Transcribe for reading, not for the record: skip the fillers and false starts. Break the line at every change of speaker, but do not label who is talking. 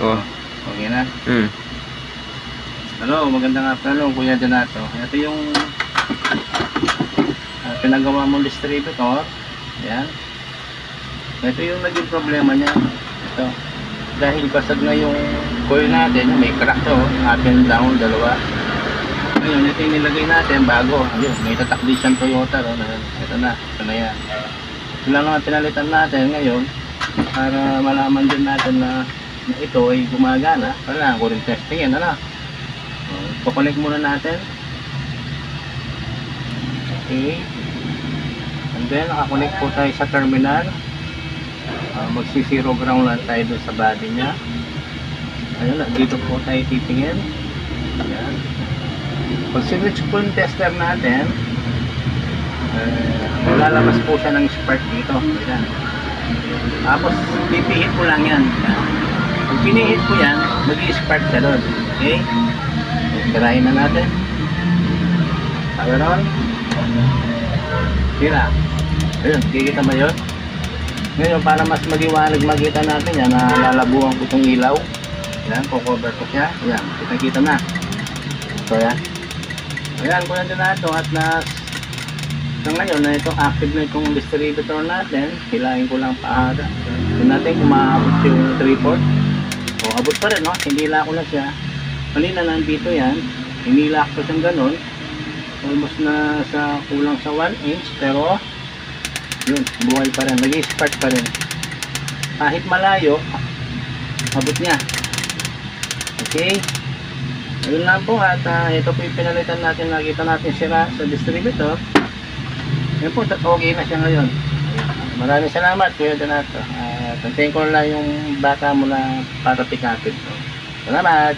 Oh.
Okay na. Hello, magandang afternoon, Kuya Donato. Ito yung pinagawa mong distributor. Yan. Ito yung naging problema niya. Ito. Dahil basag na yung coil natin, may crack to, up and down, dalawa. Ngayon, ito yung nilagay natin bago. Ayun, may tatak din siyang Toyota. Ito na yan. Ito lang ang pinalitan natin ngayon para malaman din natin na ito ay gumagana. Kailangan ko rin testingin, ano? Kukulik muna natin. Okay. And then, nakakulik po tayo sa terminal. Magsi-zero ground lang tayo dun sa body niya. Ayun, dito po tayo titingin. Ayan. Pag switch po yung tester natin, lalabas po siya ng spark dito. Ayan. Tapos, pipihit po lang yan. Ayan. Pag pinihit po yan, mag-i-spark siya doon. Okay? Tirahin na natin. Power on. Tira. Ayun, kikita mo yun? Ngayon, para mas maliwanag makita natin yan, nalalabuhan ko itong ilaw. Yan, kukover ko siya. Yan, kita-kita na. So, yan. Ayan, kung nandun na ito at sa ngayon na itong active na itong distributor natin, hilahin ko lang paada. Tignan natin kung maabot yung 3/4. O, abot pa rin, no? Hinila ko na siya. Kanina nandito yan, hinila ko siyang ganun. Almost na sa kulang sa 1 inch, pero yun, buhay pa rin, nag-i-spark pa rin. Kahit malayo, abot niya. Okay? Ayun lang po at ito po yung pinalitan natin, nakita natin sira sa distributor. Yun po, okay na siya ngayon. Maraming salamat, Kuya Donato. Tantayin ko lang yung bata mo na para pikapin. Salamat!